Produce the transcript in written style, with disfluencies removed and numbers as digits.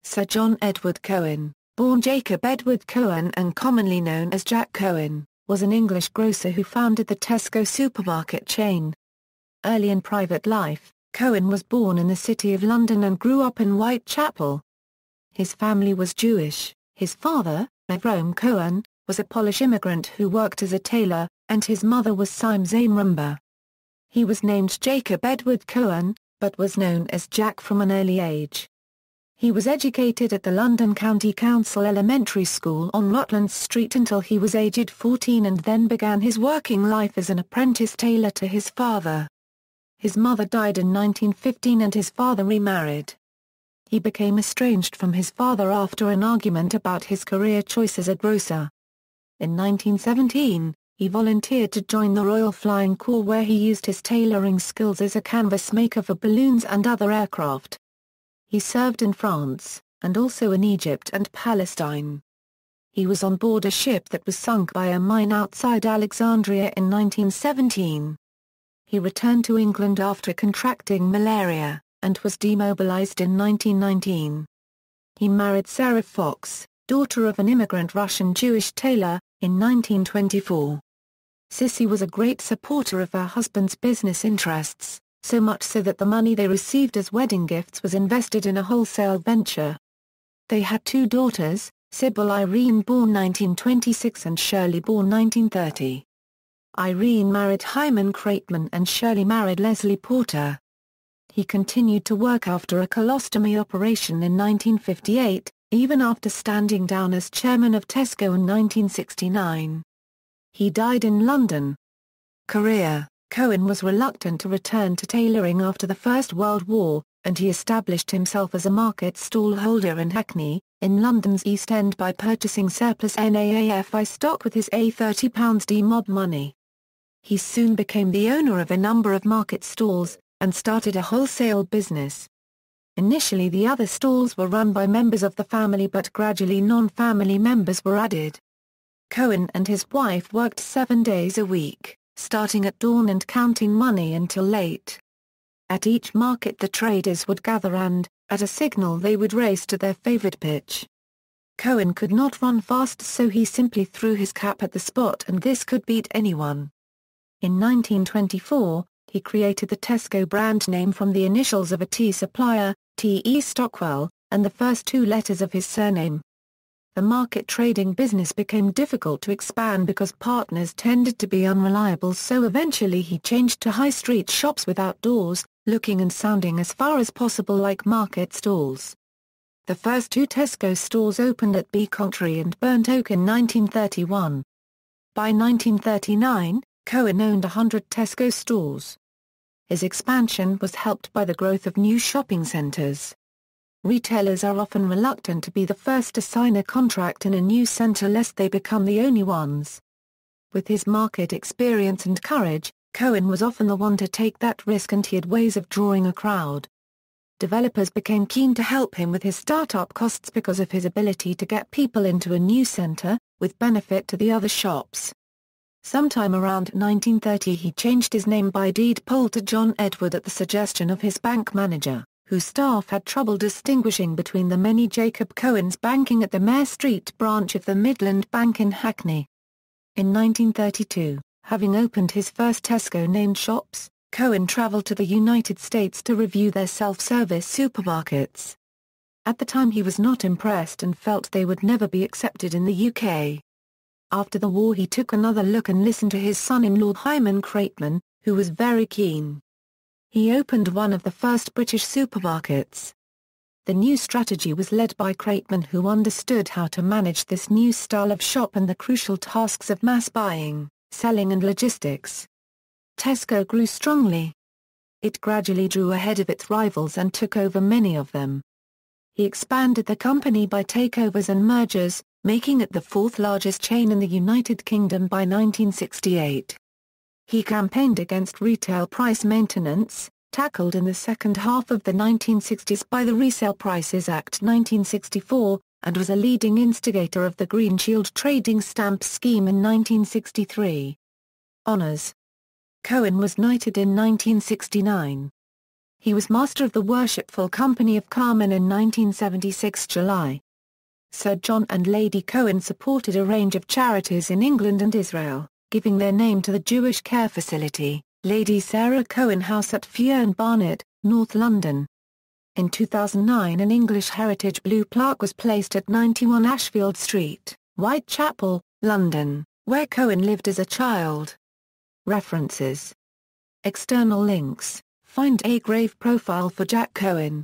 Sir John Edward Cohen, born Jacob Edward Kohen and commonly known as Jack Cohen, was an English grocer who founded the Tesco supermarket chain. Early in private life, Cohen was born in the City of London and grew up in Whitechapel. His family was Jewish. His father, Avrom Cohen, was a Polish immigrant who worked as a tailor, and his mother was Rumba. He was named Jacob Edward Kohen, but was known as Jack from an early age. He was educated at the London County Council Elementary School on Rutland Street until he was aged 14 and then began his working life as an apprentice tailor to his father. His mother died in 1915 and his father remarried. He became estranged from his father after an argument about his career choice as a grocer. In 1917, he volunteered to join the Royal Flying Corps where he used his tailoring skills as a canvas maker for balloons and other aircraft. He served in France, and also in Egypt and Palestine. He was on board a ship that was sunk by a mine outside Alexandria in 1917. He returned to England after contracting malaria, and was demobilized in 1919. He married Sarah Fox, daughter of an immigrant Russian Jewish tailor, in 1924. Sissy was a great supporter of her husband's business interests, so much so that the money they received as wedding gifts was invested in a wholesale venture. They had two daughters, Sybil Irene born 1926 and Shirley born 1930. Irene married Hyman Craitman and Shirley married Leslie Porter. He continued to work after a colostomy operation in 1958, even after standing down as chairman of Tesco in 1969. He died in London. Career: Cohen was reluctant to return to tailoring after the First World War, and he established himself as a market stall holder in Hackney, in London's East End by purchasing surplus NAAFI stock with his £30 mob money. He soon became the owner of a number of market stalls, and started a wholesale business. Initially the other stalls were run by members of the family but gradually non-family members were added. Cohen and his wife worked 7 days a week, starting at dawn and counting money until late. At each market the traders would gather and, at a signal they would race to their favorite pitch. Cohen could not run fast so he simply threw his cap at the spot and this could beat anyone. In 1924, he created the Tesco brand name from the initials of a tea supplier, T.E. Stockwell, and the first two letters of his surname. The market trading business became difficult to expand because partners tended to be unreliable, so eventually he changed to high street shops without doors, looking and sounding as far as possible like market stalls. The first two Tesco stores opened at Becontree and Burnt Oak in 1931. By 1939, Cohen owned 100 Tesco stores. His expansion was helped by the growth of new shopping centres. Retailers are often reluctant to be the first to sign a contract in a new centre lest they become the only ones. With his market experience and courage, Cohen was often the one to take that risk and he had ways of drawing a crowd. Developers became keen to help him with his startup costs because of his ability to get people into a new centre, with benefit to the other shops. Sometime around 1930 he changed his name by deed poll to John Edward at the suggestion of his bank manager, whose staff had trouble distinguishing between the many Jacob Cohens banking at the Mare Street branch of the Midland Bank in Hackney. In 1932, having opened his first Tesco-named shops, Cohen travelled to the United States to review their self-service supermarkets. At the time he was not impressed and felt they would never be accepted in the UK. After the war he took another look and listened to his son-in-law Hyman Craitman, who was very keen. He opened one of the first British supermarkets. The new strategy was led by Craitman, who understood how to manage this new style of shop and the crucial tasks of mass buying, selling and logistics. Tesco grew strongly. It gradually drew ahead of its rivals and took over many of them. He expanded the company by takeovers and mergers, making it the fourth largest chain in the United Kingdom by 1968. He campaigned against retail price maintenance, tackled in the second half of the 1960s by the Resale Prices Act 1964, and was a leading instigator of the Green Shield trading stamp scheme in 1963. Honours: Cohen was knighted in 1969. He was Master of the Worshipful Company of Carmen in 1976 July. Sir John and Lady Cohen supported a range of charities in England and Israel, giving their name to the Jewish care facility, Lady Sarah Cohen House at Ferne Barnet, North London. In 2009 an English Heritage Blue plaque was placed at 91 Ashfield Street, Whitechapel, London, where Cohen lived as a child. References. External links: find a grave profile for Jack Cohen.